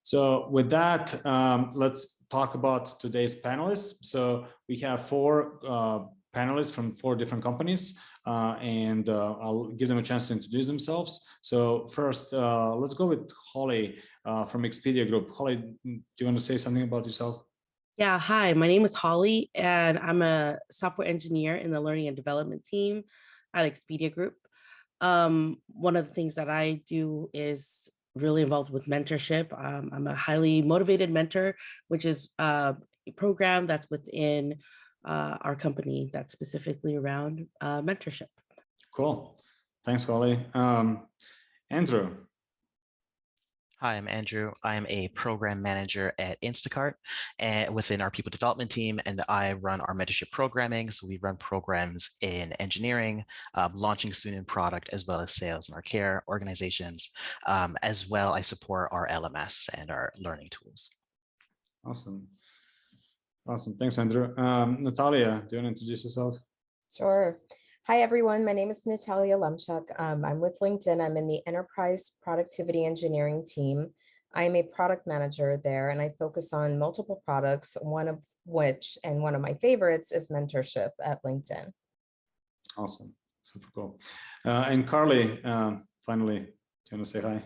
So with that, let's talk about today's panelists. So we have four panelists from four different companies, and I'll give them a chance to introduce themselves. So first, let's go with Holly from Expedia Group. Holly, do you want to say something about yourself? Yeah, hi, my name is Holly, and I'm a software engineer in the learning and development team at Expedia Group. One of the things that I do is really involved with mentorship. I'm a highly motivated mentor, which is a program that's within our company that's specifically around mentorship. Cool. Thanks, Holly. Andrew. Hi, I'm Andrew. I'm a program manager at Instacart and within our people development team, and I run our mentorship programming. So we run programs in engineering, launching student product, as well as sales in our care organizations. As well, I support our LMS and our learning tools. Awesome. Awesome. Thanks, Andrew. Natalia, do you want to introduce yourself? Sure. Hi, everyone. My name is Natalia Lemchuk. I'm with LinkedIn. I'm in the Enterprise Productivity Engineering team. I am a product manager there, and I focus on multiple products, one of which, and one of my favorites, is mentorship at LinkedIn. Awesome. Super cool. And Carly, finally, do you want to say hi?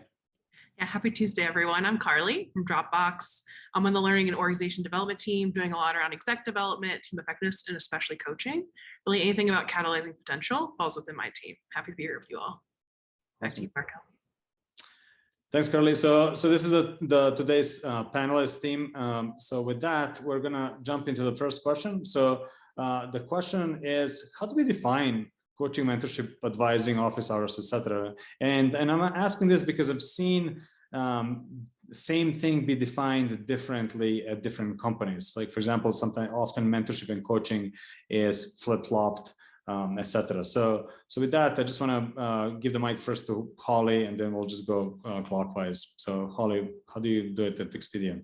Yeah, happy Tuesday, everyone. I'm Carly from Dropbox. I'm on the learning and organization development team, doing a lot around exec development, team effectiveness, and especially coaching. Really anything about catalyzing potential falls within my team. Happy to be here with you all. Back to you, Marco. Thanks, Carly. So this is the today's panelist team. So with that, we're gonna jump into the first question. So the question is, how do we define coaching, mentorship, advising, office hours, etc.? And I'm asking this because I've seen same thing be defined differently at different companies. Like, for example, often mentorship and coaching is flip-flopped, etc. So with that, I just want to give the mic first to Holly, and then we'll just go clockwise. So Holly, how do you do it at Expedia?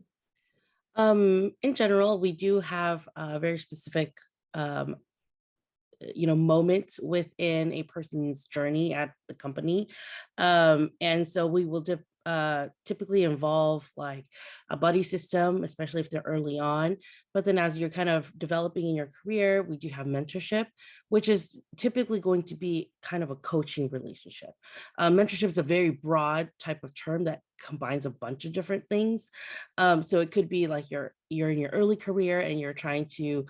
In general, we do have very specific moments within a person's journey at the company. And so we will typically involve like a buddy system, especially if they're early on. But then as you're kind of developing in your career, we do have mentorship, which is typically going to be kind of a coaching relationship. Mentorship is a very broad type of term that combines a bunch of different things. So it could be like you're in your early career and you're trying to,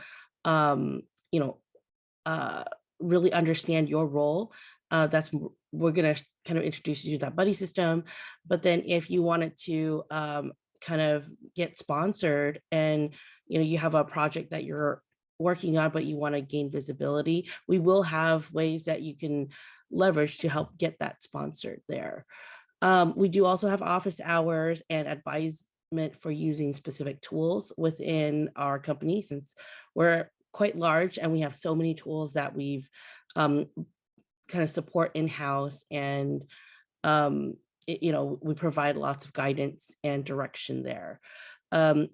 really understand your role. We're going to kind of introduce you to that buddy system. But then if you wanted to kind of get sponsored and you have a project that you're working on, but you want to gain visibility, we will have ways that you can leverage to help get that sponsored there. We do also have office hours and advisement for using specific tools within our company, since we're quite large and we have so many tools that we've kind of support in-house, and we provide lots of guidance and direction there.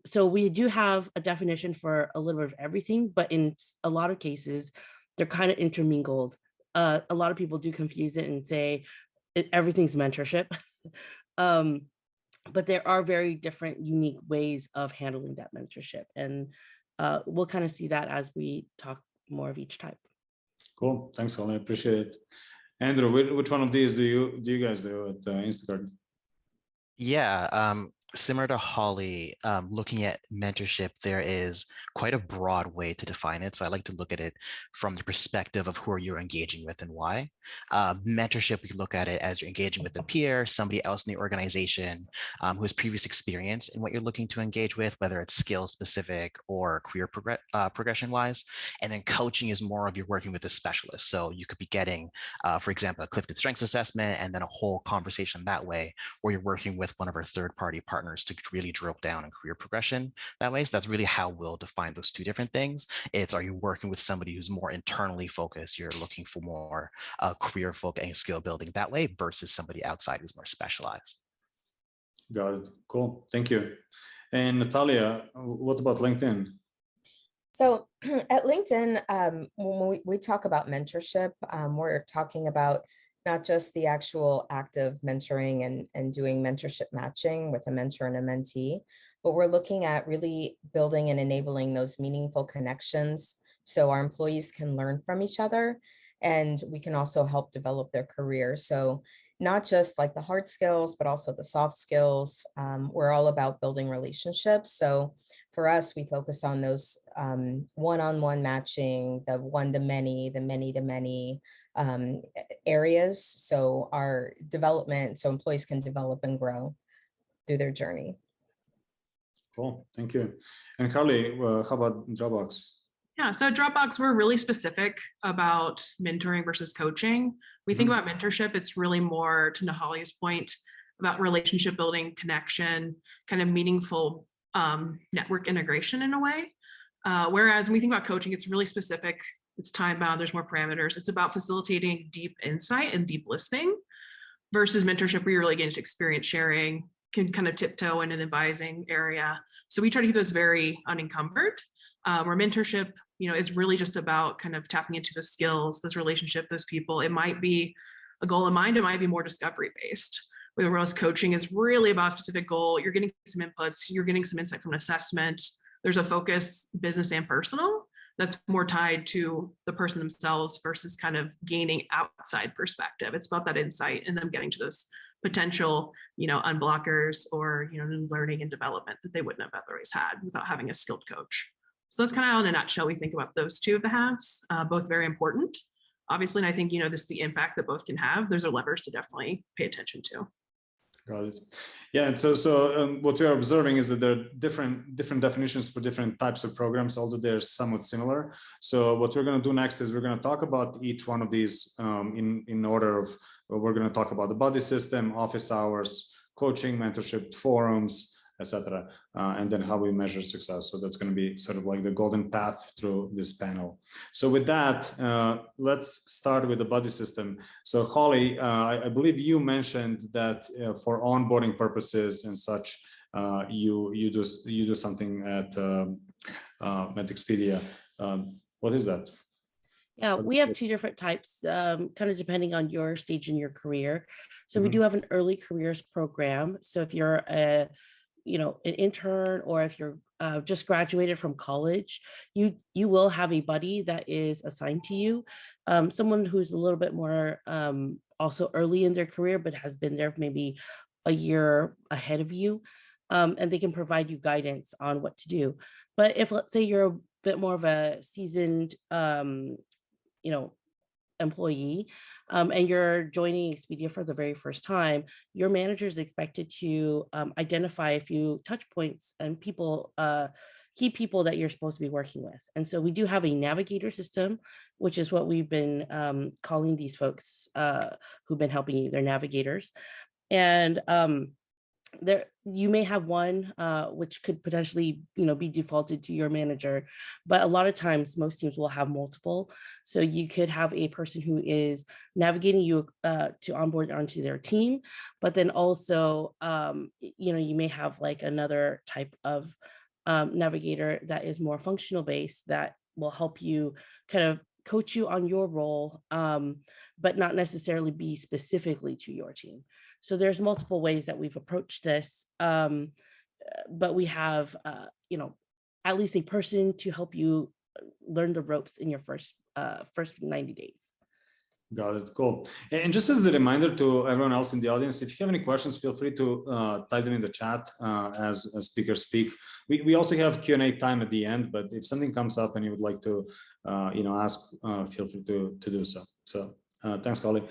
So we do have a definition for a little bit of everything, but in a lot of cases, they're kind of intermingled. A lot of people do confuse it and say everything's mentorship. But there are very different, unique ways of handling that mentorship. And we'll kind of see that as we talk more of each type. Cool. Thanks, Holly. I appreciate it. Andrew, which one of these do you guys do at Instacart? Yeah, similar to Holly, looking at mentorship, there is quite a broad way to define it. So I like to look at it from the perspective of who are you engaging with and why. Mentorship, we can look at it as you're engaging with a peer, somebody else in the organization who has previous experience in what you're looking to engage with, whether it's skill specific or career progression wise. And then coaching is more of you're working with a specialist. So you could be getting, for example, a Clifton Strengths assessment and then a whole conversation that way, or you're working with one of our third-party partners to really drill down on career progression that way. So that's really how we'll define those two different things. It's, are you working with somebody who's more internally focused, you're looking for more career focus and skill building that way, versus somebody outside who's more specialized. Got it. Cool. Thank you. And Natalia, what about LinkedIn? So at LinkedIn, when we talk about mentorship, we're talking about not just the actual act of mentoring and doing mentorship matching with a mentor and a mentee, but we're looking at really building and enabling those meaningful connections so our employees can learn from each other and we can also help develop their career. So not just like the hard skills, but also the soft skills. We're all about building relationships. So for us, we focus on those one-on-one matching, the one-to-many, the many-to-many areas. So our development, so employees can develop and grow through their journey. Cool, thank you. And Carly, how about Dropbox? Yeah, so at Dropbox, we're really specific about mentoring versus coaching. We think about mentorship, it's really more, to Nahalia's point, about relationship building, connection, kind of meaningful network integration in a way. Whereas when we think about coaching, it's really specific, it's time bound, there's more parameters. It's about facilitating deep insight and deep listening versus mentorship where you're really getting into experience sharing, can kind of tiptoe in an advising area. So we try to keep those very unencumbered. Where mentorship, is really just about kind of tapping into the skills, this relationship, those people. It might be a goal in mind, it might be more discovery based. Whereas coaching is really about a specific goal. You're getting some inputs, you're getting some insight from an assessment. There's a focus, business and personal, that's more tied to the person themselves versus kind of gaining outside perspective. It's about that insight and them getting to those potential, unblockers or, new learning and development that they wouldn't have otherwise had without having a skilled coach. So that's kind of in a nutshell, we think about those two of the halves, both very important, obviously. And I think, this is the impact that both can have. There's are levers to definitely pay attention to. Got it. Yeah, and so what we are observing is that there are different definitions for different types of programs, although they're somewhat similar. So what we're going to do next is we're going to talk about each one of these in order of, we're going to talk about the buddy system, office hours, coaching, mentorship, forums, etc., and then how we measure success. So that's going to be sort of like the golden path through this panel. So with that, let's start with the buddy system. So Holly, I believe you mentioned that for onboarding purposes and such, you do something at Expedia. What is that? Yeah, we have two different types, kind of depending on your stage in your career. So we do have an early careers program. So if you're an intern, or if you're just graduated from college, you will have a buddy that is assigned to you, someone who's a little bit more also early in their career, but has been there maybe a year ahead of you, and they can provide you guidance on what to do. But if, let's say, you're a bit more of a seasoned employee, and you're joining Expedia for the very first time, your manager is expected to identify a few touch points and key people that you're supposed to be working with. And so we do have a navigator system, which is what we've been calling these folks who've been helping you, they're navigators. And there you may have one which could potentially be defaulted to your manager, but a lot of times most teams will have multiple. So you could have a person who is navigating you to onboard onto their team, but then also you may have like another type of navigator that is more functional based, that will help you kind of coach you on your role, but not necessarily be specifically to your team. So there's multiple ways that we've approached this, but we have, at least a person to help you learn the ropes in your first 90 days. Got it. Cool. And just as a reminder to everyone else in the audience, if you have any questions, feel free to type them in the chat as speakers speak. We also have Q&A time at the end, but if something comes up and you would like to, ask, feel free to do so. So thanks, Holly.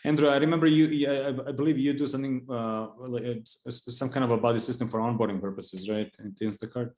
Andrew, I remember I believe you do something, some kind of a buddy system for onboarding purposes, right? Into Instacart.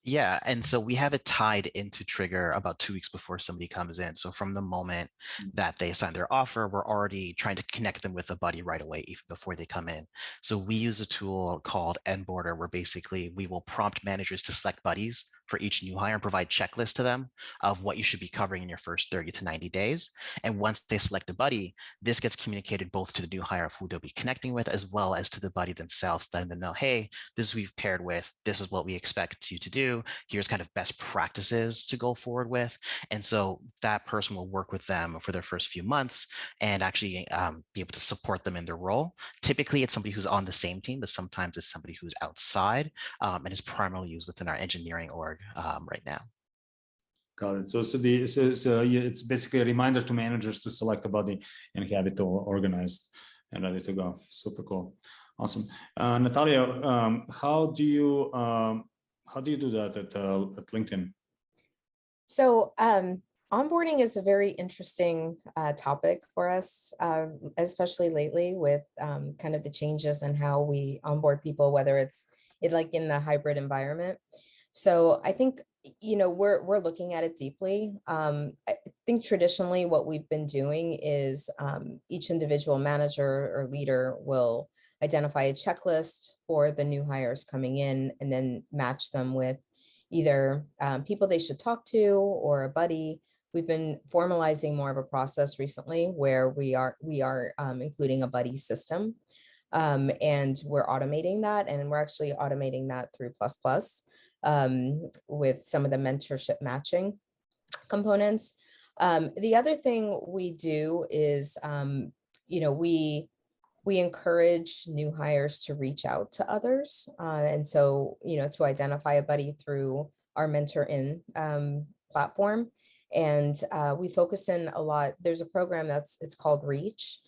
Yeah, and so we have it tied into Trigger about 2 weeks before somebody comes in. So from the moment that they sign their offer, we're already trying to connect them with a buddy right away, even before they come in. So we use a tool called Onboarder, where basically we will prompt managers to select buddies for each new hire and provide checklists to them of what you should be covering in your first 30 to 90 days. And once they select a buddy, this gets communicated both to the new hire of who they'll be connecting with, as well as to the buddy themselves, letting them know, hey, this is who we've paired with, this is what we expect you to do, here's kind of best practices to go forward with. And so that person will work with them for their first few months and actually be able to support them in their role. Typically, it's somebody who's on the same team, but sometimes it's somebody who's outside and is primarily used within our engineering org right now. Got it. So yeah, it's basically a reminder to managers to select a buddy and have it all organized and ready to go. Super cool. Awesome. Natalia, how do you do that at LinkedIn? So onboarding is a very interesting topic for us, especially lately with kind of the changes in how we onboard people, whether it's like in the hybrid environment. So I think, you know, we're looking at it deeply. I think traditionally what we've been doing is each individual manager or leader will identify a checklist for the new hires coming in and then match them with either people they should talk to or a buddy. We've been formalizing more of a process recently where we are including a buddy system, and we're automating that, and we're actually automating that through with some of the mentorship matching components. The other thing we do is, you know, we encourage new hires to reach out to others. And so, you know, to identify a buddy through our Mentor In platform. And we focus in a lot. There's a program it's called Reach,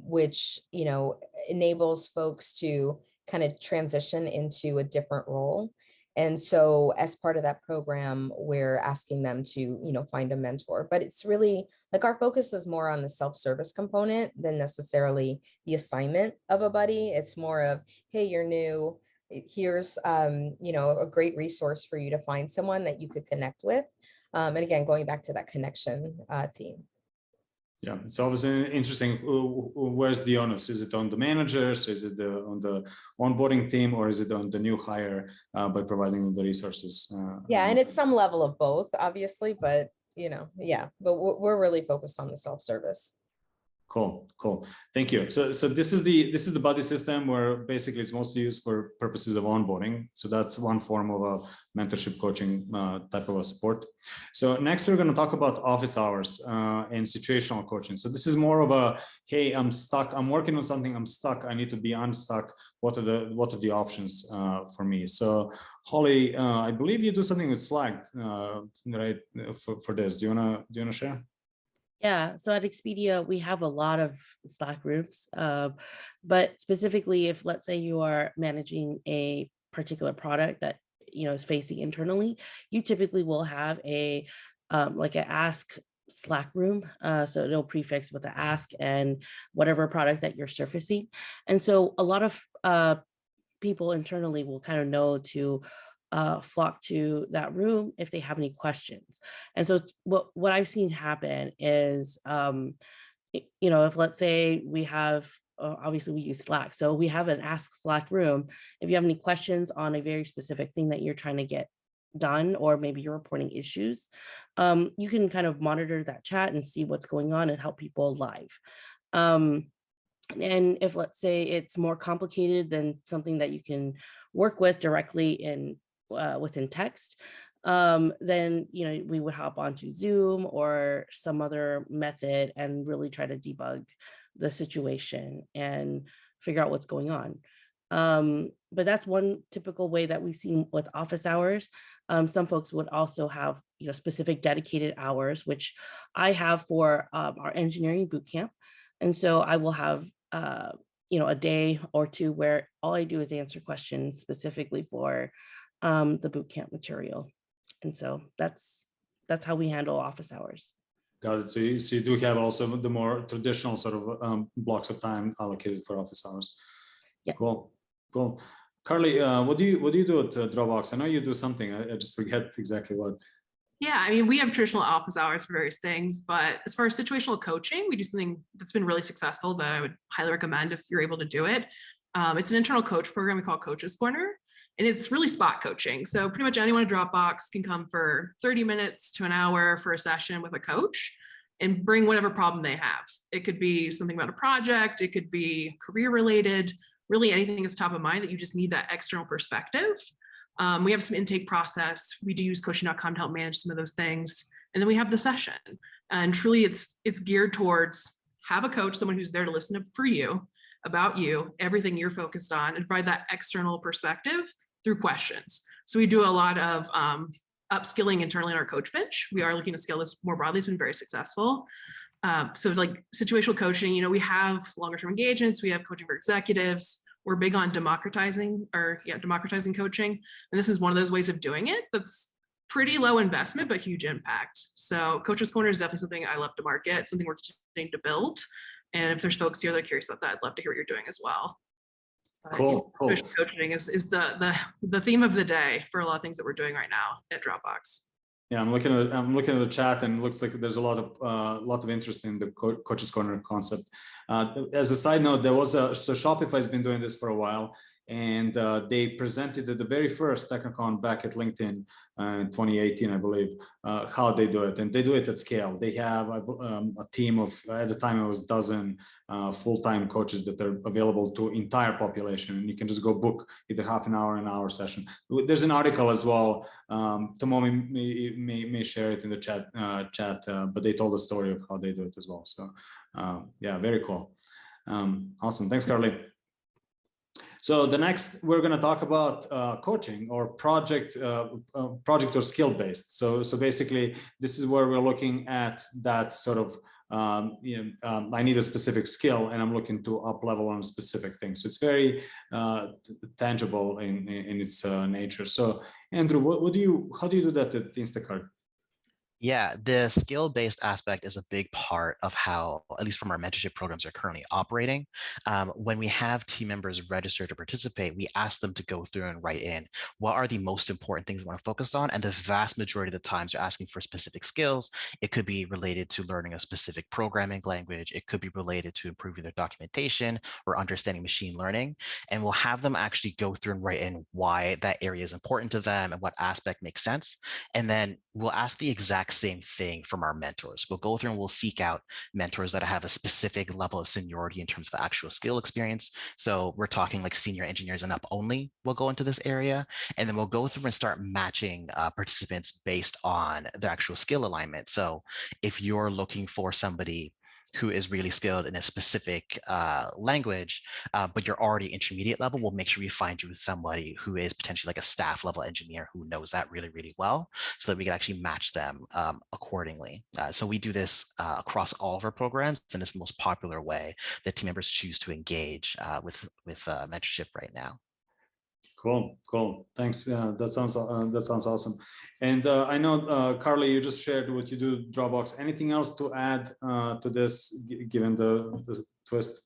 which, you know, enables folks to kind of transition into a different role. And so as part of that program, we're asking them to, you know, find a mentor, but it's really like our focus is more on the self-service component than necessarily the assignment of a buddy. It's more of, hey, you're new. Here's, you know, a great resource for you to find someone that you could connect with. And again, going back to that connection theme. Yeah, it's always interesting. Where's the onus? Is it on the managers? Is it on the onboarding team, or is it on the new hire by providing the resources? Yeah, and it's some level of both, obviously, but you know, yeah, but we're really focused on the self-service. Cool, cool. Thank you. So this is the buddy system where basically it's mostly used for purposes of onboarding. So that's one form of a mentorship coaching type of a support. So next we're going to talk about office hours and situational coaching. So this is more of a, hey, I'm stuck. I'm working on something. I'm stuck. I need to be unstuck. What are the options for me? So Holly, I believe you do something with Slack, right? For this, do you wanna share? Yeah, so at Expedia, we have a lot of Slack groups, but specifically if, let's say, you are managing a particular product that, you know, is facing internally, you typically will have a like an ask Slack room. So it'll prefix with the ask and whatever product that you're surfacing. And so a lot of people internally will kind of know to flock to that room if they have any questions. And so what I've seen happen is, you know, if let's say we have, obviously we use Slack, so we have an Ask Slack room. If you have any questions on a very specific thing that you're trying to get done, or maybe you're reporting issues, you can kind of monitor that chat and see what's going on and help people live. And if, let's say, it's more complicated than something that you can work with directly in within text, then, you know, we would hop onto Zoom or some other method and really try to debug the situation and figure out what's going on. But that's one typical way that we've seen with office hours. Some folks would also have, you know, specific dedicated hours, which I have for our engineering bootcamp. And so I will have, you know, a day or two where all I do is answer questions specifically for the bootcamp material. And so that's how we handle office hours. Got it. So you do have also the more traditional sort of blocks of time allocated for office hours. Yeah. Cool. Carly, what do you do at Dropbox? I know you do something. I just forget exactly what. Yeah, I mean, we have traditional office hours for various things, but as far as situational coaching, we do something that's been really successful that I would highly recommend if you're able to do it. It's an internal coach program we call Coach's Corner. And it's really spot coaching. So pretty much anyone at Dropbox can come for 30 minutes to an hour for a session with a coach and bring whatever problem they have. It could be something about a project, it could be career related, really anything that's top of mind that you just need that external perspective. We have some intake process. We do use coaching.com to help manage some of those things. And then we have the session. And truly it's geared towards have a coach, someone who's there to listen for you, about you, everything you're focused on, and provide that external perspective through questions. So we do a lot of upskilling internally in our coach bench. We are looking to scale this more broadly. It's been very successful. So like situational coaching, we have longer term engagements. We have coaching for executives. We're big on democratizing coaching. And this is one of those ways of doing it that's pretty low investment, but huge impact. So Coach's Corner is definitely something I love to market, something we're continuing to build. And if there's folks here that are curious about that, I'd love to hear what you're doing as well. Cool. Coaching is the theme of the day for a lot of things that we're doing right now at Dropbox. Yeah, I'm looking at the chat, and it looks like there's a lot of interest in the Coach's Corner concept. As a side note, so Shopify has been doing this for a while, and they presented at the very first TechKnowCon back at LinkedIn in 2018, I believe, how they do it, and they do it at scale. They have a team of, at the time it was a dozen full-time coaches that are available to entire population, and you can just go book either half an hour session. There's an article as well. Tomomi may share it in the chat, but they told the story of how they do it as well. So yeah, very cool. Awesome. Thanks, Carly. So the next, we're going to talk about coaching or project or skill based. So basically, this is where we're looking at that sort of I need a specific skill and I'm looking to up level on a specific thing. So it's very tangible in its nature. So Andrew, how do you do that at Instacart? Yeah, the skill-based aspect is a big part of how, at least from our mentorship programs, are currently operating. When we have team members register to participate, we ask them to go through and write in what are the most important things they want to focus on. And the vast majority of the times they're asking for specific skills. It could be related to learning a specific programming language. It could be related to improving their documentation or understanding machine learning. And we'll have them actually go through and write in why that area is important to them and what aspect makes sense. And then we'll ask the exact same thing from our mentors. We'll go through and we'll seek out mentors that have a specific level of seniority in terms of actual skill experience. So we're talking like senior engineers and up only will go into this area. And then we'll go through and start matching participants based on their actual skill alignment. So if you're looking for somebody who is really skilled in a specific language, but you're already intermediate level, we'll make sure we find you with somebody who is potentially like a staff level engineer who knows that really, really well, so that we can actually match them accordingly. So we do this across all of our programs, and it's the most popular way that team members choose to engage with mentorship right now. Cool. Thanks. That sounds awesome. And I know, Carly, you just shared what you do at Dropbox. Anything else to add to this, given the twist?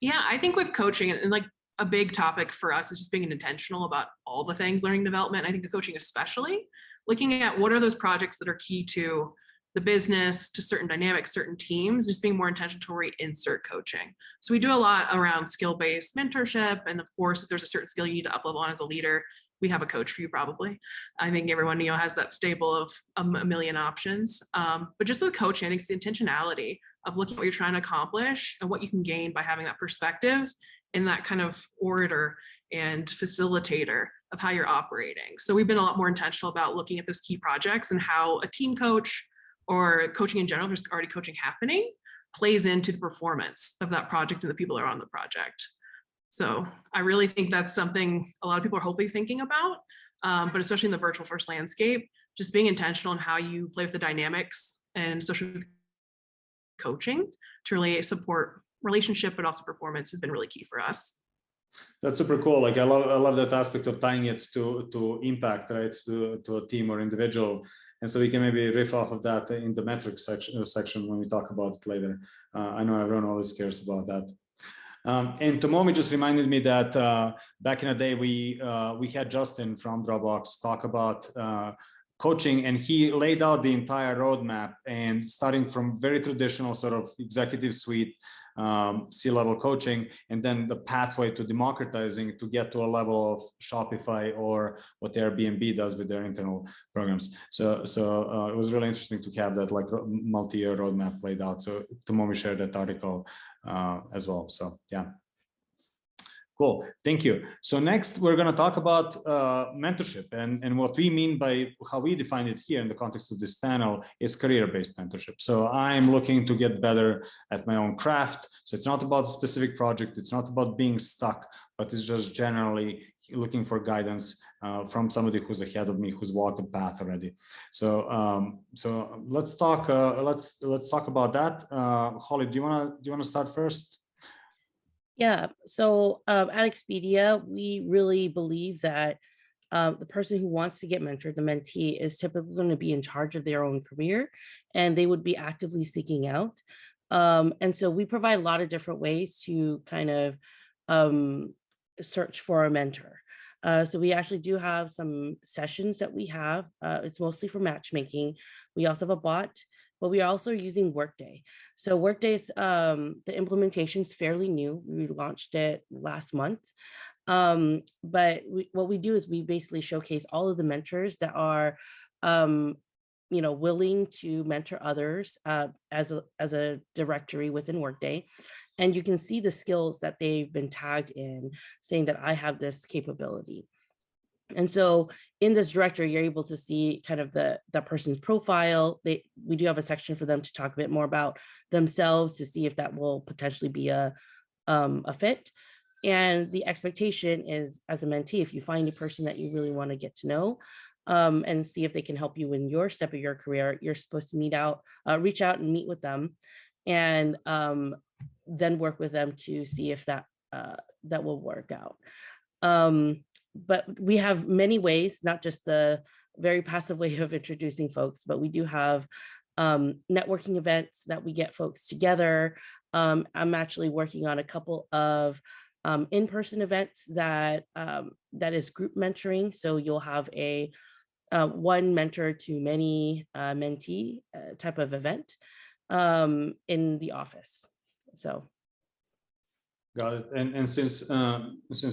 Yeah, I think with coaching, and like a big topic for us is just being intentional about all the things learning development. I think the coaching especially, looking at what are those projects that are key to the business, to certain dynamics, certain teams, just being more intentional to reinsert coaching. So we do a lot around skill-based mentorship. And of course, if there's a certain skill you need to up-level on as a leader, we have a coach for you probably. I think everyone has that stable of a million options. But just with coaching, I think it's the intentionality of looking at what you're trying to accomplish and what you can gain by having that perspective and that kind of orator and facilitator of how you're operating. So we've been a lot more intentional about looking at those key projects and how a team coach or coaching in general, there's already coaching happening, plays into the performance of that project and the people that are on the project. So I really think that's something a lot of people are hopefully thinking about, but especially in the virtual first landscape, just being intentional in how you play with the dynamics and social coaching to really support relationship, but also performance has been really key for us. That's super cool. Like I love that aspect of tying it to impact, right? To a team or individual. And so we can maybe riff off of that in the metrics section when we talk about it later. I know everyone always cares about that. And Tomomi just reminded me that back in the day, we had Justin from Dropbox talk about coaching, and he laid out the entire roadmap, and starting from very traditional sort of executive suite, C-level coaching, and then the pathway to democratizing to get to a level of Shopify or what Airbnb does with their internal programs. So it was really interesting to have that like multi-year roadmap laid out. So Tomomi shared that article as well. So yeah. Cool, thank you. So next we're going to talk about mentorship, and what we mean by how we define it here in the context of this panel is career-based mentorship. So I'm looking to get better at my own craft. So it's not about a specific project, it's not about being stuck, but it's just generally looking for guidance from somebody who's ahead of me, who's walked the path already. So let's talk. Let's talk about that. Holly, do you wanna start first? Yeah, so at Expedia, we really believe that the person who wants to get mentored, the mentee, is typically going to be in charge of their own career, and they would be actively seeking out. And so we provide a lot of different ways to kind of search for a mentor. So we actually do have some sessions that we have. It's mostly for matchmaking. We also have a bot, but we are also using Workday. So Workday's, the implementation is fairly new. We launched it last month. But what we do is we basically showcase all of the mentors that are, willing to mentor others as a directory within Workday. And you can see the skills that they've been tagged in, saying that I have this capability. And so in this directory, you're able to see kind of that person's profile. We do have a section for them to talk a bit more about themselves to see if that will potentially be a fit. And the expectation is, as a mentee, if you find a person that you really want to get to know and see if they can help you in your step of your career, you're supposed to reach out and meet with them, and then work with them to see if that will work out. But we have many ways, not just the very passive way of introducing folks, but we do have networking events that we get folks together. I'm actually working on a couple of in-person events that is group mentoring. So you'll have a one mentor to many mentee type of event in the office. So. Got it. And since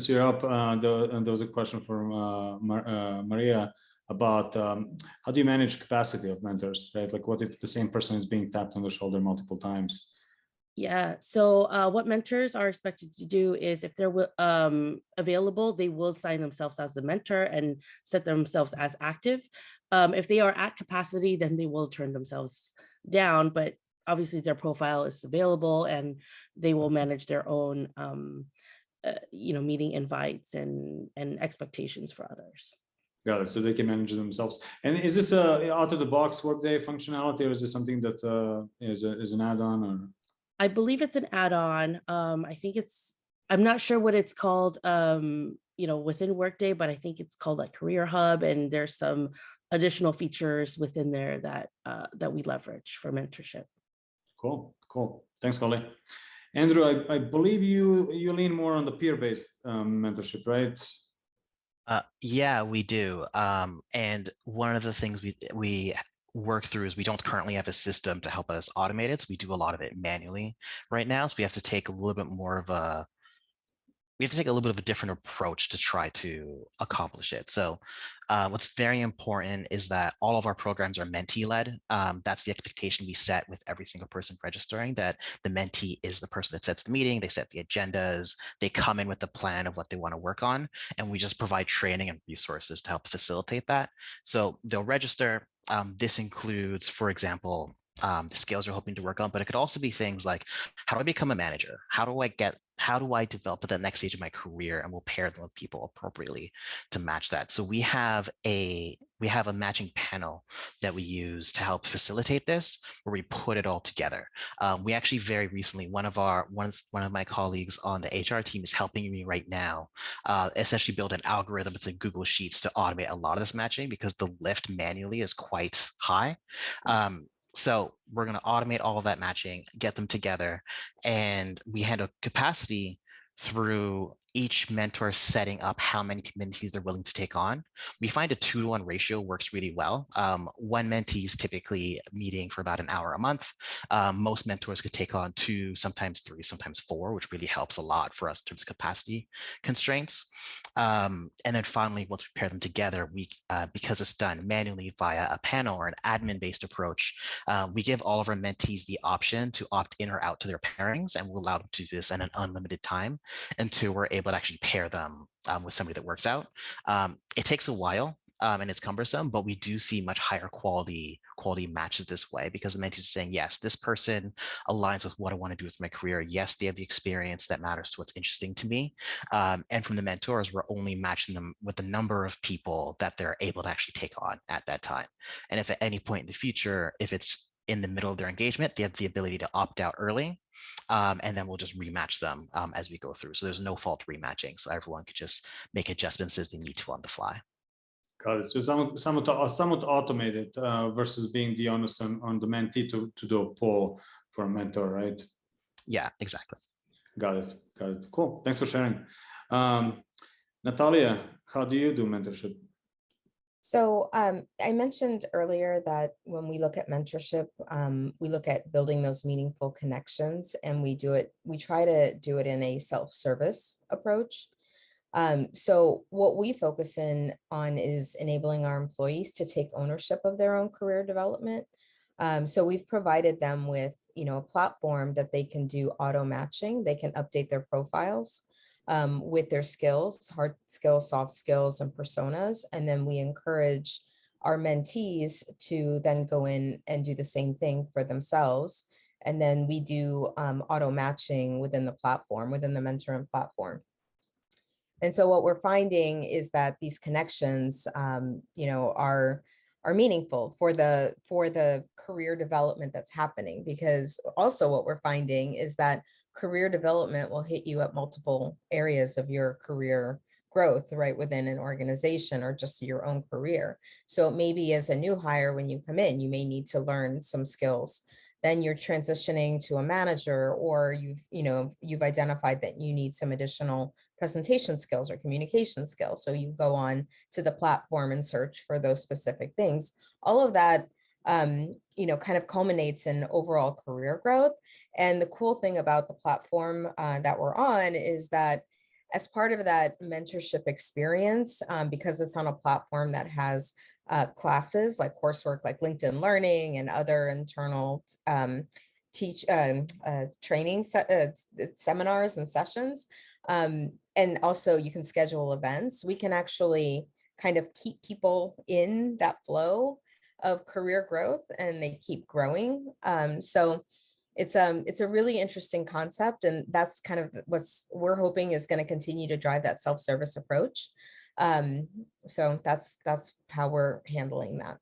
you're up, there was a question from Maria about how do you manage capacity of mentors, right? Like, what if the same person is being tapped on the shoulder multiple times? Yeah. So what mentors are expected to do is, if they're available, they will sign themselves as a mentor and set themselves as active. If they are at capacity, then they will turn themselves down, but obviously their profile is available and they will manage their own, meeting invites and expectations for others. Got it. So they can manage themselves. And is this a out of the box Workday functionality, or is this something that is an add-on? Or I believe it's an add-on. I'm not sure what it's called, within Workday, but I think it's called like Career Hub, and there's some additional features within there that we leverage for mentorship. Cool. Thanks, Holly. Andrew, I believe you lean more on the peer-based mentorship, right? Yeah, we do. And one of the things we work through is we don't currently have a system to help us automate it. So we do a lot of it manually right now. So we have to take a little bit of a different approach to try to accomplish it. So what's very important is that all of our programs are mentee-led. That's the expectation we set with every single person registering, that the mentee is the person that sets the meeting, they set the agendas, they come in with a plan of what they want to work on, and we just provide training and resources to help facilitate that. So they'll register. This includes, for example, the skills they're hoping to work on, but it could also be things like, how do I become a manager? How do I develop at the next stage of my career? And we'll pair them with people appropriately to match that. So we have a matching panel that we use to help facilitate this, where we put it all together. We actually very recently, one of my colleagues on the HR team is helping me right now, essentially build an algorithm within Google Sheets to automate a lot of this matching, because the lift manually is quite high. So we're going to automate all of that matching, get them together, and we handle capacity through each mentor setting up how many mentees they're willing to take on. We find a 2-to-1 ratio works really well. One mentee is typically meeting for about an hour a month. Most mentors could take on 2, sometimes 3, sometimes 4, which really helps a lot for us in terms of capacity constraints. And then finally, once we pair them together, we because it's done manually via a panel or an admin-based approach, we give all of our mentees the option to opt in or out to their pairings, and we'll allow them to do this in an unlimited time until we're able to actually pair them with somebody that works out. It takes a while and it's cumbersome, but we do see much higher quality matches this way, because the mentee is saying, yes, this person aligns with what I want to do with my career. Yes, they have the experience that matters to what's interesting to me. And from the mentors, we're only matching them with the number of people that they're able to actually take on at that time. And if at any point in the future, if it's in the middle of their engagement, they have the ability to opt out early. And then we'll just rematch them as we go through. So there's no fault rematching. So everyone could just make adjustments as they need to on the fly. Got it. So somewhat automated versus being the onus on the mentee to do a poll for a mentor, right? Yeah, exactly. Got it. Got it. Cool. Thanks for sharing. Natalia, how do you do mentorship? So I mentioned earlier that when we look at mentorship, we look at building those meaningful connections, and we try to do it in a self-service approach. So what we focus on is enabling our employees to take ownership of their own career development. So we've provided them with, a platform that they can do auto matching. They can update their profiles with their skills, hard skills, soft skills, and personas. And then we encourage our mentees to then go in and do the same thing for themselves. And then we do auto matching within the platform, within the mentoring platform. And so what we're finding is that these connections, are meaningful for the career development that's happening, because also what we're finding is that career development will hit you at multiple areas of your career growth, right, within an organization or just your own career. So maybe as a new hire, when you come in, you may need to learn some skills. Then you're transitioning to a manager, or you've identified that you need some additional presentation skills or communication skills. So you go on to the platform and search for those specific things. All of that, kind of culminates in overall career growth. And the cool thing about the platform that we're on is that as part of that mentorship experience, because it's on a platform that has classes like coursework, like LinkedIn Learning and other internal training seminars and sessions. And also you can schedule events. We can actually kind of keep people in that flow of career growth, and they keep growing. So it's a really interesting concept, and that's kind of what we're hoping is going to continue to drive that self-service approach. So that's how we're handling that.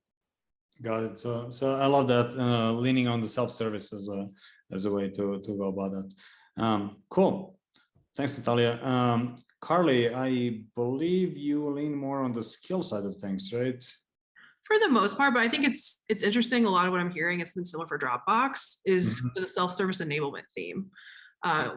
Got it. So I love that, leaning on the self-service as a way to go about that. Cool. Thanks, Natalia. Carly, I believe you lean more on the skill side of things, right? For the most part, but I think it's interesting. A lot of what I'm hearing, it's been similar for Dropbox, is the self-service enablement theme.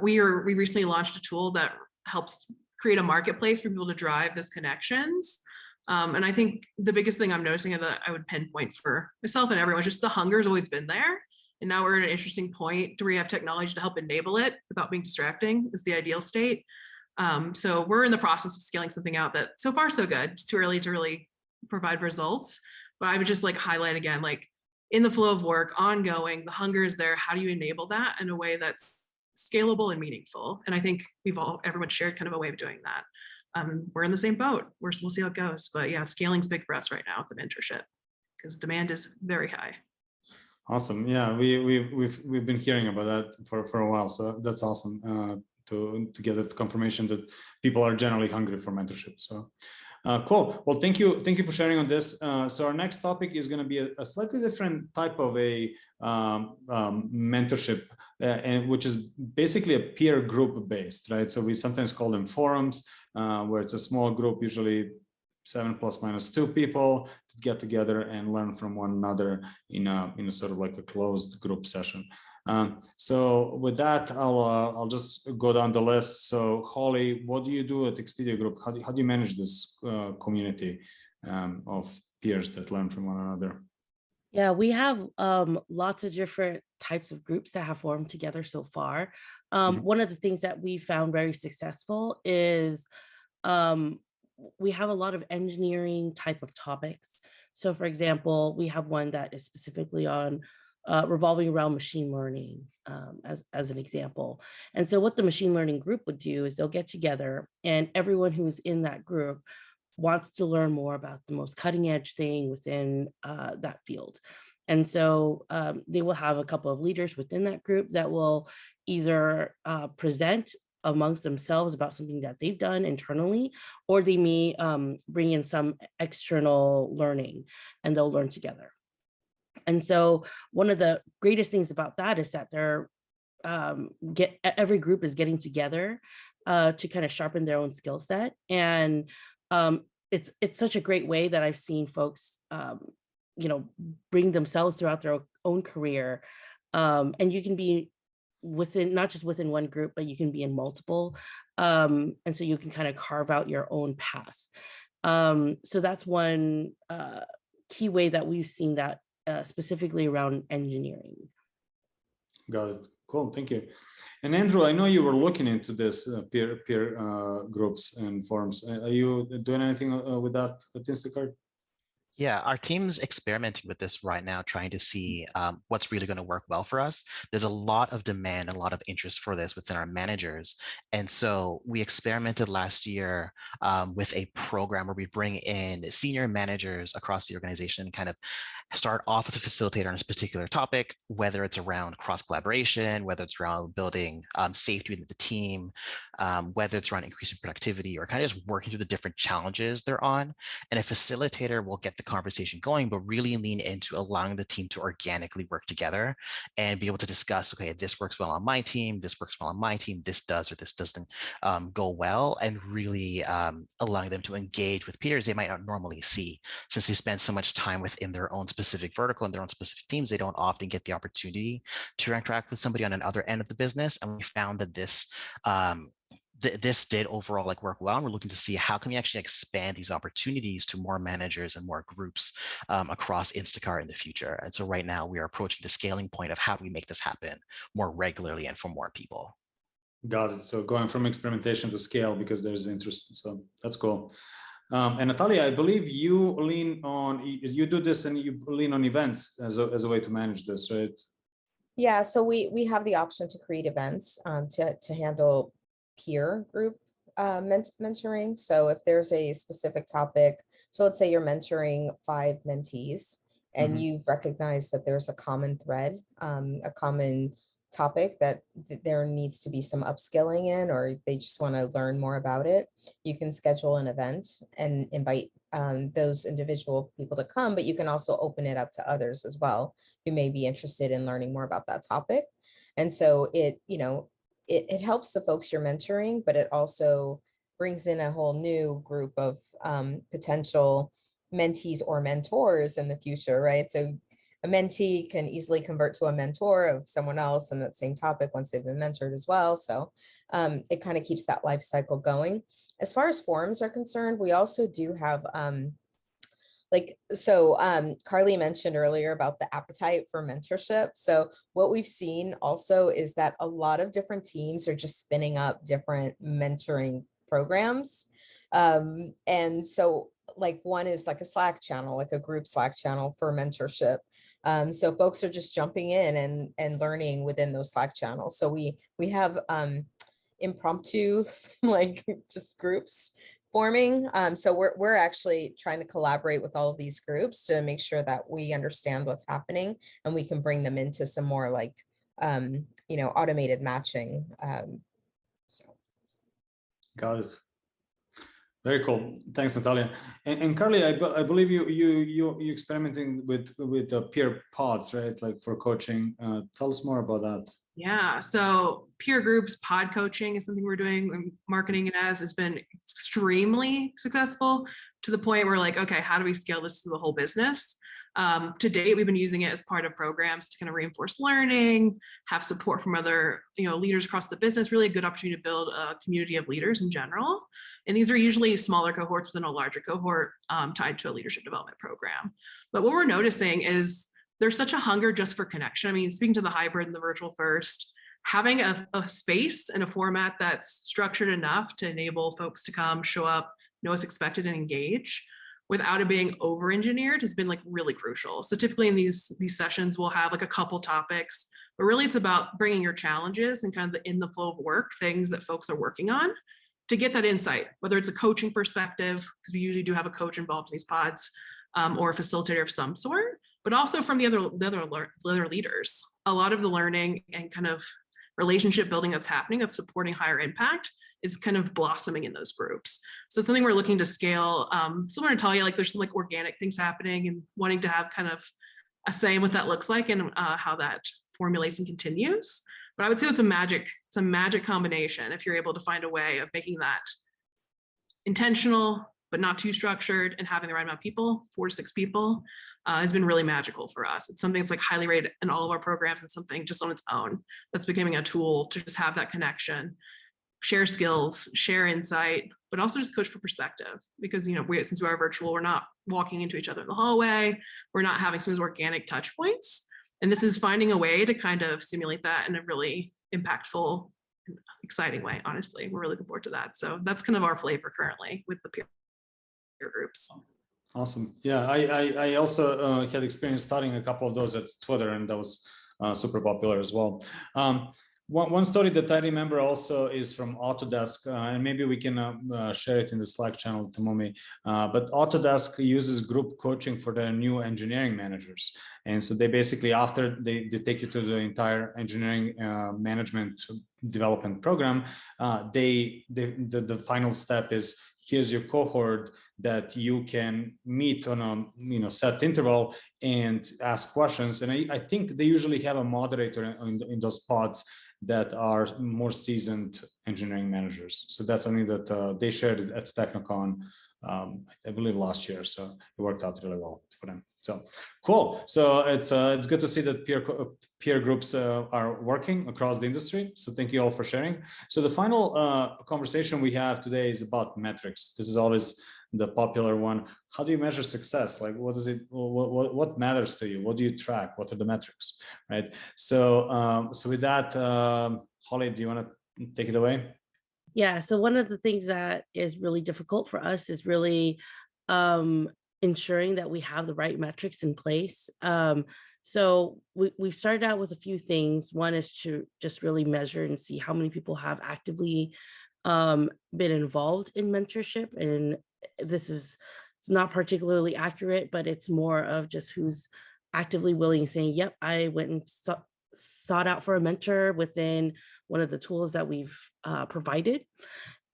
We recently launched a tool that helps create a marketplace for people to drive those connections. And I think the biggest thing I'm noticing that I would pinpoint for myself and everyone is just the hunger has always been there. And now we're at an interesting point to where you have technology to help enable it without being distracting is the ideal state. So we're in the process of scaling something out that so far so good. It's too early to really provide results, but I would just like highlight again, like in the flow of work, ongoing, the hunger is there. How do you enable that in a way that's scalable and meaningful? And I think everyone shared kind of a way of doing that. We're in the same boat. We'll see how it goes, but yeah, scaling's big for us right now with the mentorship because demand is very high. Awesome. Yeah, we've been hearing about that for a while, so that's awesome to get that confirmation that people are generally hungry for mentorship. So cool. Well, thank you for sharing on this. So our next topic is going to be a slightly different type of a mentorship, and which is basically a peer group based, right? So we sometimes call them forums, where it's a small group, usually 7 ± 2 people, to get together and learn from one another in a sort of like a closed group session. So with that, I'll just go down the list. So Holly, what do you do at Expedia Group? How do you manage this community of peers that learn from one another? Yeah, we have lots of different types of groups that have formed together so far. One of the things that we found very successful is we have a lot of engineering type of topics. So for example, we have one that is specifically on revolving around machine learning as an example. And so what the machine learning group would do is they'll get together, and everyone who's in that group wants to learn more about the most cutting edge thing within that field. And so they will have a couple of leaders within that group that will either present amongst themselves about something that they've done internally, or they may bring in some external learning and they'll learn together. And so one of the greatest things about that is that every group is getting together to kind of sharpen their own skill set. And it's such a great way that I've seen folks, bring themselves throughout their own career. And you can be within, not just within one group, but you can be in multiple. And so you can kind of carve out your own path. So that's one key way that we've seen that specifically around engineering. Got it. Cool. Thank you. And Andrew, I know you were looking into this peer groups and forums. Are you doing anything with that at Instacart? Yeah, our team's experimenting with this right now, trying to see what's really going to work well for us. There's a lot of demand and a lot of interest for this within our managers. And so we experimented last year with a program where we bring in senior managers across the organization and kind of start off with a facilitator on a particular topic, whether it's around cross-collaboration, whether it's around building safety within the team, whether it's around increasing productivity, or kind of just working through the different challenges they're on. And a facilitator will get the conversation going, but really lean into allowing the team to organically work together and be able to discuss, okay, this works well on my team, this works well on my team, this does or this doesn't go well, and really allowing them to engage with peers they might not normally see. Since they spend so much time within their own specific vertical and their own specific teams, they don't often get the opportunity to interact with somebody on another end of the business. And we found that this this did overall work well, and we're looking to see how can we actually expand these opportunities to more managers and more groups across Instacart in the future. And so right now we are approaching the scaling point of how do we make this happen more regularly and for more people. Got it. So going from experimentation to scale because there's interest. So that's cool. And Natalia, I believe you do this and you lean on events as a way to manage this, right? Yeah, so we have the option to create events to handle peer group mentoring. So if there's a specific topic, so let's say you're mentoring 5 mentees and you've recognized that there's a common thread, a common topic that there needs to be some upskilling in, or they just want to learn more about it, you can schedule an event and invite those individual people to come, but you can also open it up to others as well who may be interested in learning more about that topic. And so it helps the folks you're mentoring, but it also brings in a whole new group of potential mentees or mentors in the future, right? So a mentee can easily convert to a mentor of someone else on that same topic once they've been mentored as well. So it kind of keeps that life cycle going. As far as forums are concerned, we also do have Carly mentioned earlier about the appetite for mentorship. So what we've seen also is that a lot of different teams are just spinning up different mentoring programs. And so one is a Slack channel, a group Slack channel for mentorship. So folks are just jumping in and learning within those Slack channels. So we have impromptu just groups forming. So we're actually trying to collaborate with all of these groups to make sure that we understand what's happening and we can bring them into some more automated matching. Got it. Very cool. Thanks, Natalia. And Carly, I believe you experimenting with peer pods, right? For coaching. Tell us more about that. Yeah, so peer groups, pod coaching is something we're doing. Marketing it has been extremely successful to the point where okay, how do we scale this to the whole business? To date, we've been using it as part of programs to kind of reinforce learning, have support from other leaders across the business, really a good opportunity to build a community of leaders in general. And these are usually smaller cohorts within a larger cohort tied to a leadership development program. But what we're noticing is there's such a hunger just for connection. I mean, speaking to the hybrid and the virtual first, having a space and a format that's structured enough to enable folks to come, show up, know what's expected and engage without it being over-engineered has been like really crucial. So typically in these sessions, we'll have like a couple topics, but really it's about bringing your challenges and kind of in the flow of work, things that folks are working on to get that insight, whether it's a coaching perspective, because we usually do have a coach involved in these pods, or a facilitator of some sort, but also from the other leaders. A lot of the learning and kind of relationship building that's happening that's supporting higher impact is kind of blossoming in those groups. So it's something we're looking to scale. So I'm going to tell you, like, there's some like organic things happening and wanting to have kind of a say in what that looks like and how that formulates and continues. But I would say it's a magic combination if you're able to find a way of making that intentional, but not too structured, and having the right amount of people, 4 to 6 people, has been really magical for us. It's something that's like highly rated in all of our programs and something just on its own that's becoming a tool to just have that connection, share skills, share insight, but also just coach for perspective. Because since we are virtual, we're not walking into each other in the hallway. We're not having some of those organic touch points. And this is finding a way to kind of simulate that in a really impactful, exciting way. Honestly, we're really looking forward to that. So that's kind of our flavor currently with the peer groups. Awesome. Yeah, I also had experience starting a couple of those at Twitter, and that was super popular as well. One story that I remember also is from Autodesk, and maybe we can share it in the Slack channel, Tomomi. But Autodesk uses group coaching for their new engineering managers. And so they basically, after they take you to the entire engineering management development program, the final step is, here's your cohort that you can meet on a set interval and ask questions. And I think they usually have a moderator in those pods that are more seasoned engineering managers. So that's something that they shared at TechKnowCon, I believe last year. So it worked out really well for them. So cool. So it's good to see that peer groups are working across the industry. So thank you all for sharing. So the final conversation we have today is about metrics. This is always the popular one. How do you measure success? Like, what matters to you? What do you track? What are the metrics, right? So with that, Holly, do you want to take it away? Yeah. So one of the things that is really difficult for us is really ensuring that we have the right metrics in place. So we've started out with a few things. One is to just really measure and see how many people have actively been involved in mentorship. And it's not particularly accurate, but it's more of just who's actively willing, saying, yep, I went and sought out for a mentor within one of the tools that we've provided.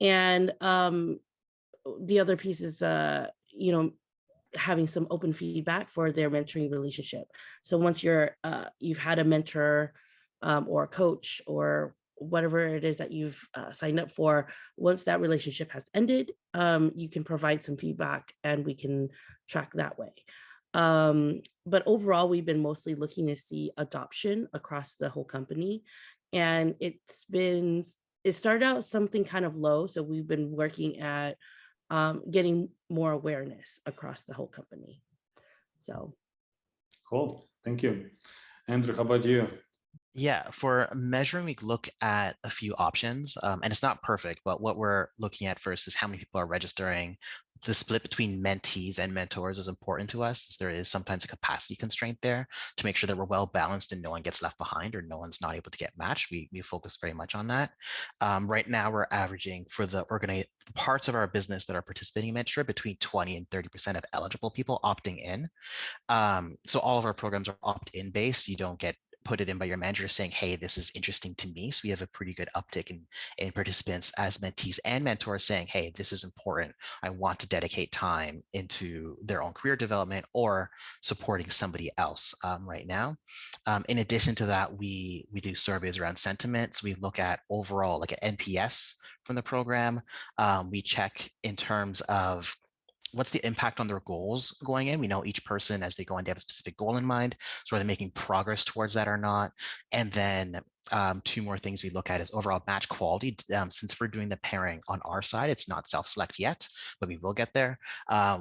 And the other piece is, having some open feedback for their mentoring relationship. So once you've had a mentor or a coach or whatever it is that you've signed up for, once that relationship has ended, you can provide some feedback and we can track that way. But overall, we've been mostly looking to see adoption across the whole company. And it started out something kind of low. So we've been working at getting more awareness across the whole company. So. Cool. Thank you. Andrew, how about you? Yeah, for measuring, we look at a few options, and it's not perfect, but what we're looking at first is how many people are registering. The split between mentees and mentors is important to us. There is sometimes a capacity constraint there to make sure that we're well balanced and no one gets left behind or no one's not able to get matched. We focus very much on that. Right now, we're averaging for the parts of our business that are participating in mentorship between 20 and 30% of eligible people opting in. So all of our programs are opt-in based. You don't get put it in by your manager saying, hey, this is interesting to me. So we have a pretty good uptick in participants as mentees and mentors saying, hey, this is important. I want to dedicate time into their own career development or supporting somebody else right now. In addition to that, we do surveys around sentiment. So we look at overall like an NPS from the program. We check in terms of what's the impact on their goals going in? We know each person as they go in, they have a specific goal in mind. So are they making progress towards that or not? And then two more things we look at is overall match quality. Since we're doing the pairing on our side, it's not self-select yet, but we will get there.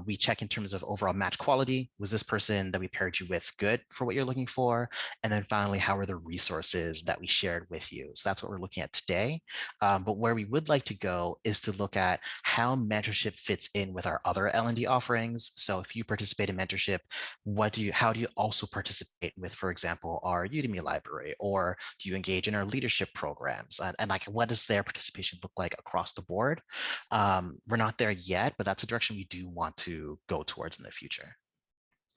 We check in terms of overall match quality. Was this person that we paired you with good for what you're looking for? And then finally, how are the resources that we shared with you? So that's what we're looking at today. But where we would like to go is to look at how mentorship fits in with our other L&D offerings. So if you participate in mentorship, how do you also participate with, for example, our Udemy library, or do you engage in our leadership programs? And like, what does their participation look like across the board? We're not there yet, but that's a direction we do want to go towards in the future.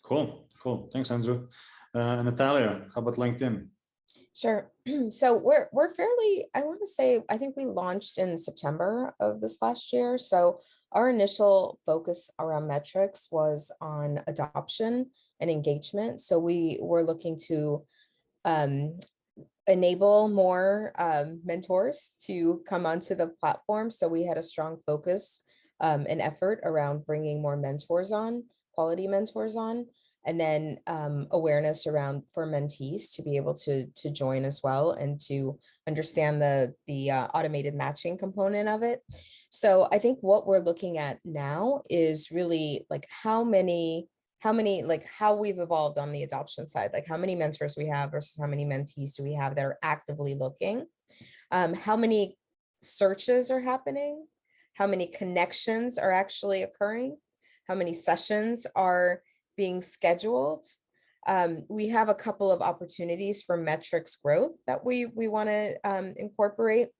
Cool. Thanks, Andrew. Natalia, how about LinkedIn? Sure. So we're fairly, I want to say, I think we launched in September of this last year. So our initial focus around metrics was on adoption and engagement. So we were looking to enable more mentors to come onto the platform. So we had a strong focus and effort around bringing more mentors on, quality mentors on, and then awareness around for mentees to be able to join as well and to understand the automated matching component of it. So I think what we're looking at now is really like how we've evolved on the adoption side, like how many mentors we have versus how many mentees do we have that are actively looking, how many searches are happening, how many connections are actually occurring, how many sessions are being scheduled. We have a couple of opportunities for metrics growth that we want to incorporate,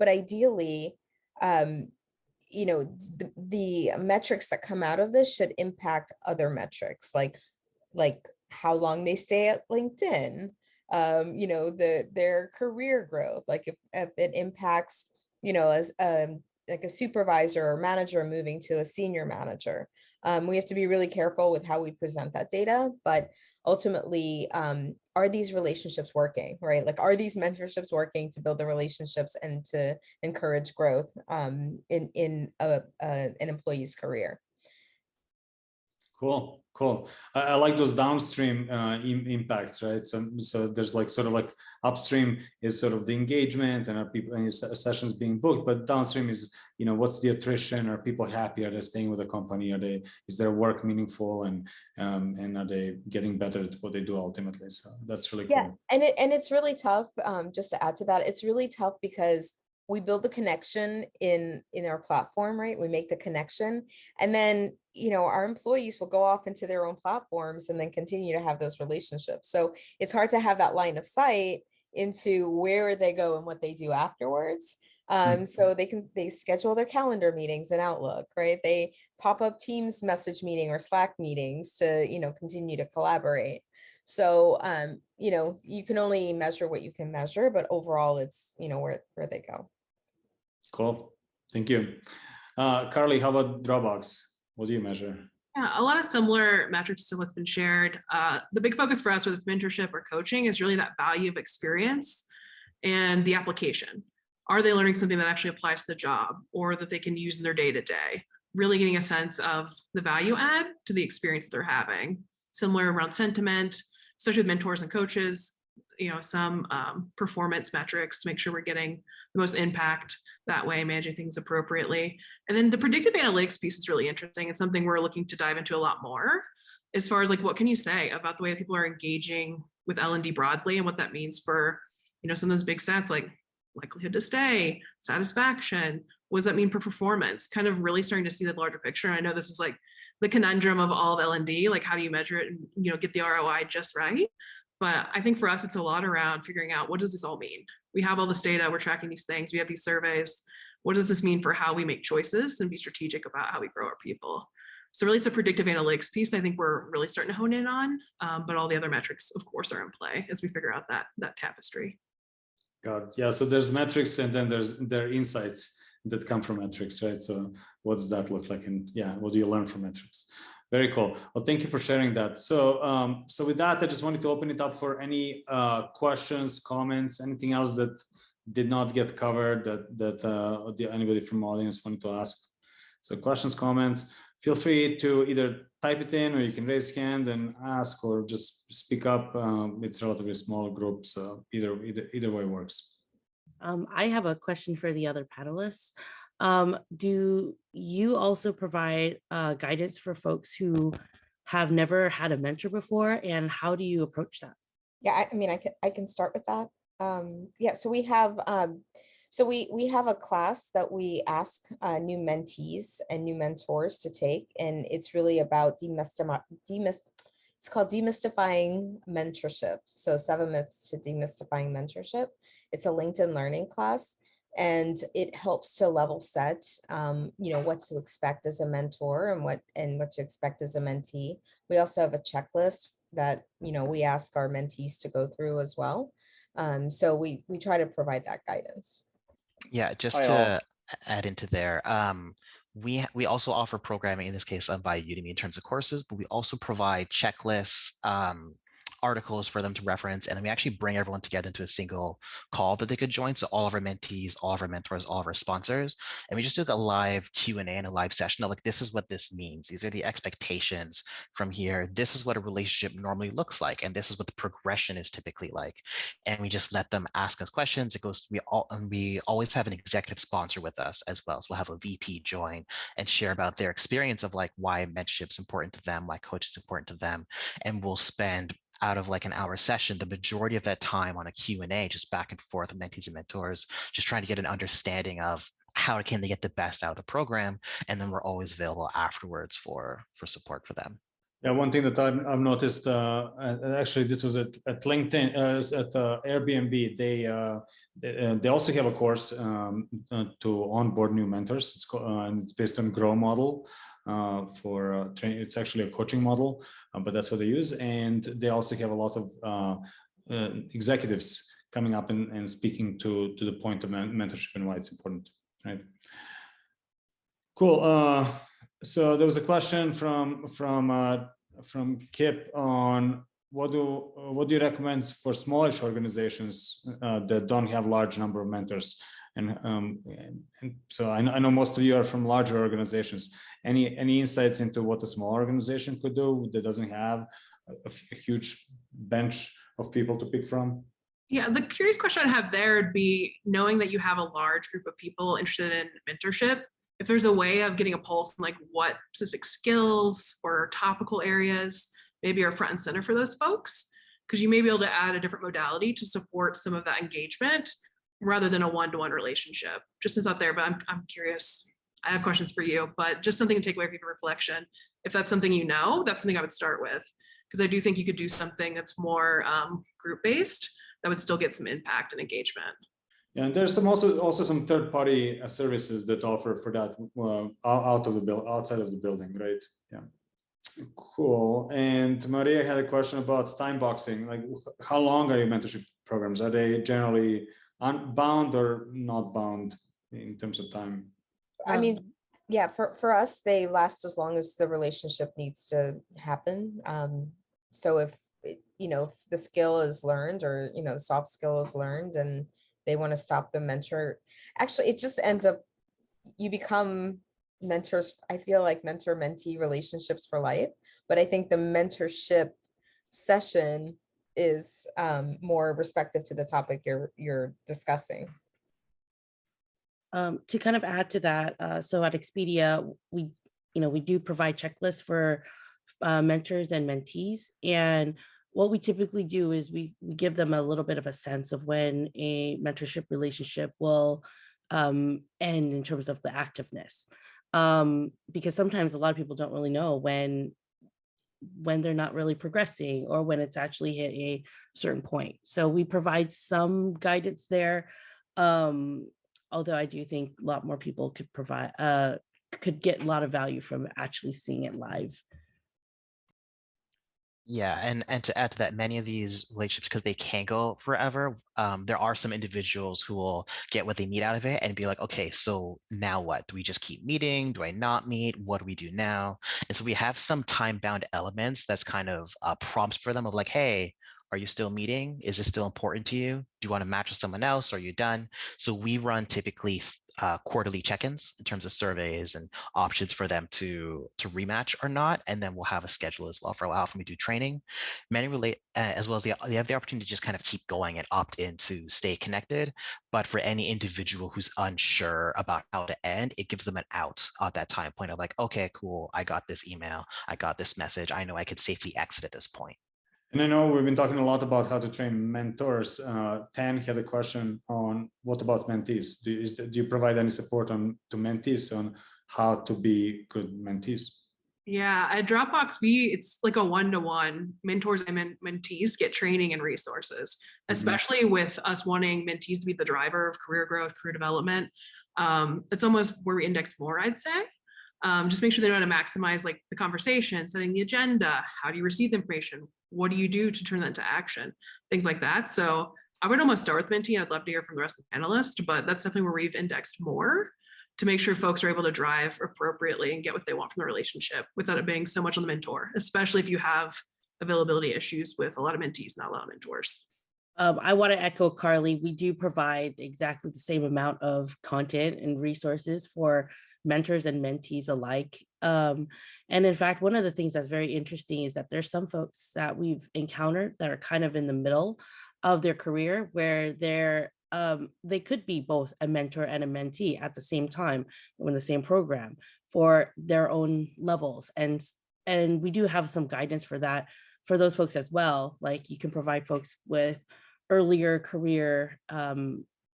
but ideally, the metrics that come out of this should impact other metrics, like how long they stay at LinkedIn, their career growth, like if it impacts, as like a supervisor or manager moving to a senior manager. We have to be really careful with how we present that data, but ultimately, are these relationships working, right? Like, are these mentorships working to build the relationships and to encourage growth in an employee's career? Cool. I like those downstream impacts, right? So there's like sort of like upstream is sort of the engagement and are people and sessions being booked, but downstream is, what's the attrition? Are people happy? Are they staying with the company? Is their work meaningful, and are they getting better at what they do ultimately? So that's really cool. Yeah, and it's really tough. Just to add to that, it's really tough because we build the connection in our platform, right? We make the connection, and then our employees will go off into their own platforms and then continue to have those relationships. So it's hard to have that line of sight into where they go and what they do afterwards. So they schedule their calendar meetings in Outlook, right? They pop up Teams message meeting or Slack meetings to continue to collaborate. So you can only measure what you can measure, but overall it's where they go. Cool. Thank you. Carly, how about Dropbox? What do you measure? Yeah, a lot of similar metrics to what's been shared. The big focus for us with mentorship or coaching is really that value of experience and the application. Are they learning something that actually applies to the job or that they can use in their day-to-day? Really getting a sense of the value add to the experience that they're having. Similar around sentiment, especially with mentors and coaches, some performance metrics to make sure we're getting the most impact that way, managing things appropriately. And then the predictive analytics piece is really interesting. It's something we're looking to dive into a lot more as far as like, what can you say about the way that people are engaging with L&D broadly and what that means for, some of those big stats like likelihood to stay, satisfaction, what does that mean for performance? Kind of really starting to see the larger picture. I know this is like the conundrum of all of L&D, like how do you measure it and, get the ROI just right? But I think for us, it's a lot around figuring out, what does this all mean? We have all this data, we're tracking these things, we have these surveys. What does this mean for how we make choices and be strategic about how we grow our people? So really it's a predictive analytics piece I think we're really starting to hone in on, but all the other metrics, of course, are in play as we figure out that tapestry. Got it. Yeah, so there's metrics and then there are insights that come from metrics, right? So what does that look like? And yeah, what do you learn from metrics? Very cool. Well, thank you for sharing that. So, so with that, I just wanted to open it up for any questions, comments, anything else that did not get covered that anybody from the audience wanted to ask. So questions, comments. feel free to either type it in, or you can raise hand and ask, or just speak up. It's a relatively small group, so either way works. I have a question for the other panelists. Do you also provide guidance for folks who have never had a mentor before, and how do you approach that? Yeah, I mean, I can start with that. Yeah, so we have we have a class that we ask new mentees and new mentors to take, and it's really about it's called Demystifying Mentorship. So 7 myths to demystifying mentorship. It's a LinkedIn learning class, and it helps to level set, you know, what to expect as a mentor and what to expect as a mentee. We also have a checklist that, you know, we ask our mentees to go through as well. So we try to provide that guidance. Yeah, just Hi, all. to add into there, we also offer programming, in this case by Udemy, in terms of courses, but we also provide checklists, articles for them to reference, and then we actually bring everyone together into a single call that they could join. So all of our mentees, all of our mentors, all of our sponsors, and we just do a live Q&A and a live session of like, this is what this means. These are the expectations from here. This is what a relationship normally looks like, and this is what the progression is typically like. And we just let them ask us questions. It goes, we always have an executive sponsor with us as well. So we'll have a VP join and share about their experience of like why mentorship is important to them, why coaching is important to them, and we'll spend out of like an hour session, the majority of that time on a Q&A, just back and forth with mentees and mentors, just trying to get an understanding of how can they get the best out of the program. And then we're always available afterwards for support for them. Yeah, one thing that I've noticed, actually, this was at LinkedIn, at Airbnb. They also have a course to onboard new mentors. It's called, and it's based on Grow model for training. It's actually a coaching model, but that's what they use. And they also have a lot of executives coming up and speaking to the point of mentorship and why it's important, right? Cool. So there was a question from Kip on what do you recommend for smallish organizations that don't have large number of mentors, and so I know most of you are from larger organizations. Any insights into what a small organization could do that doesn't have a huge bench of people to pick from? Yeah, the curious question I'd have there would be, knowing that you have a large group of people interested in mentorship, if there's a way of getting a pulse on like what specific skills or topical areas maybe are front and center for those folks, because you may be able to add a different modality to support some of that engagement rather than a one-to-one relationship. Just a thought there, but I'm curious. I have questions for you, but just something to take away from your reflection. If that's something you know, that's something I would start with, because I do think you could do something that's more group-based that would still get some impact and engagement. Yeah, and there's some also some third-party services that offer for that outside of the building, right? Yeah. Cool. And Maria had a question about time boxing. Like, how long are your mentorship programs? Are they generally bound or not bound in terms of time? I mean, yeah, for us, they last as long as the relationship needs to happen. So if you know, if the skill is learned, or you know, the soft skill is learned, and they want to stop the mentor, actually, it just ends up, you become mentors. I feel like mentor-mentee relationships for life, but I think the mentorship session is more respective to the topic you're discussing. To kind of add to that, so at Expedia, we do provide checklists for mentors and mentees, and what we typically do is we give them a little bit of a sense of when a mentorship relationship will end in terms of the activeness, because sometimes a lot of people don't really know when they're not really progressing or when it's actually hit a certain point. So we provide some guidance there, although I do think a lot more people could get a lot of value from actually seeing it live. Yeah, and to add to that, many of these relationships, because they can't go forever, there are some individuals who will get what they need out of it and be like, okay, so now what? Do we just keep meeting? Do I not meet? What do we do now? And so we have some time-bound elements that's kind of prompts for them of like, hey, are you still meeting? Is this still important to you? Do you want to match with someone else? Are you done? So we run typically quarterly check-ins in terms of surveys and options for them to rematch or not, and then we'll have a schedule as well for how often we do training. Many relate as well as they have the opportunity to just kind of keep going and opt in to stay connected. But for any individual who's unsure about how to end, it gives them an out at that time point of like, okay, cool, I got this email, I got this message, I know I could safely exit at this point. And I know we've been talking a lot about how to train mentors. Tan had a question on what about mentees? Do you provide any support to mentees on how to be good mentees? Yeah, at Dropbox, it's like a one-to-one. Mentors and mentees get training and resources, especially with us wanting mentees to be the driver of career growth, career development. It's almost where we index more, I'd say. Just make sure they know how to maximize like the conversation, setting the agenda. How do you receive the information? What do you do to turn that into action? Things like that. So I would almost start with mentee. I'd love to hear from the rest of the panelists, but that's definitely where we've indexed more to make sure folks are able to drive appropriately and get what they want from the relationship without it being so much on the mentor, especially if you have availability issues with a lot of mentees, not a lot of mentors. I want to echo Carly. We do provide exactly the same amount of content and resources for mentors and mentees alike. And in fact, one of the things that's very interesting is that there's some folks that we've encountered that are kind of in the middle of their career where they could be both a mentor and a mentee at the same time in the same program for their own levels. And we do have some guidance for that for those folks as well. Like you can provide folks with earlier career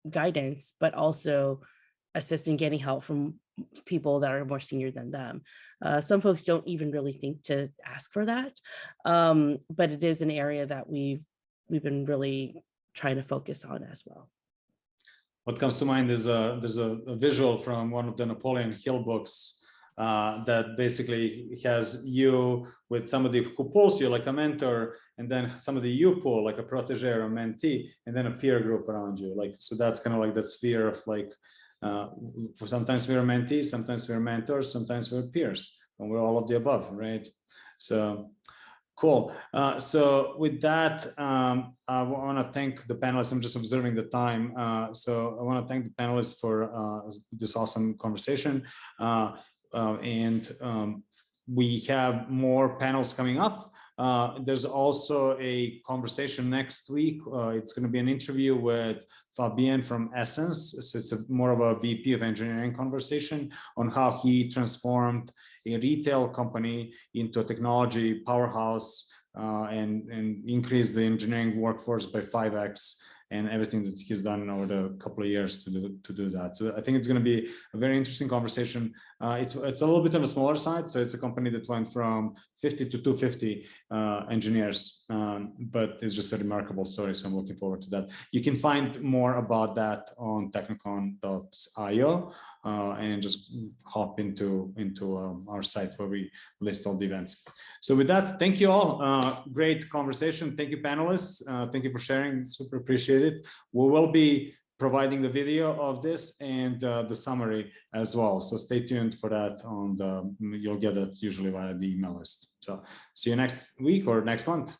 guidance, but also assist in getting help from people that are more senior than them. Some folks don't even really think to ask for that, but it is an area that we've been really trying to focus on as well. What comes to mind is there's a visual from one of the Napoleon Hill books that basically has you with somebody who pulls you like a mentor, and then somebody you pull like a protege or a mentee, and then a peer group around you. Like, so that's kind of like that sphere of like, sometimes we're mentees, sometimes we're mentors, sometimes we're peers, and we're all of the above, right? So cool. So with that, I want to thank the panelists. I'm just observing the time. So I want to thank the panelists for this awesome conversation. We have more panels coming up. There's also a conversation next week. It's going to be an interview with Fabien from Essence. So it's more of a VP of engineering conversation on how he transformed a retail company into a technology powerhouse and increased the engineering workforce by 5x, and everything that he's done over the couple of years to do that. So I think it's going to be a very interesting conversation. It's a little bit on the smaller side. So it's a company that went from 50 to 250 engineers, but it's just a remarkable story. So I'm looking forward to that. You can find more about that on techknowcon.io and just hop into our site where we list all the events. So with that, thank you all. Great conversation. Thank you, panelists. Thank you for sharing. Super appreciate it. We will be providing the video of this and the summary as well. So stay tuned for that. You'll get it usually via the email list. So see you next week or next month.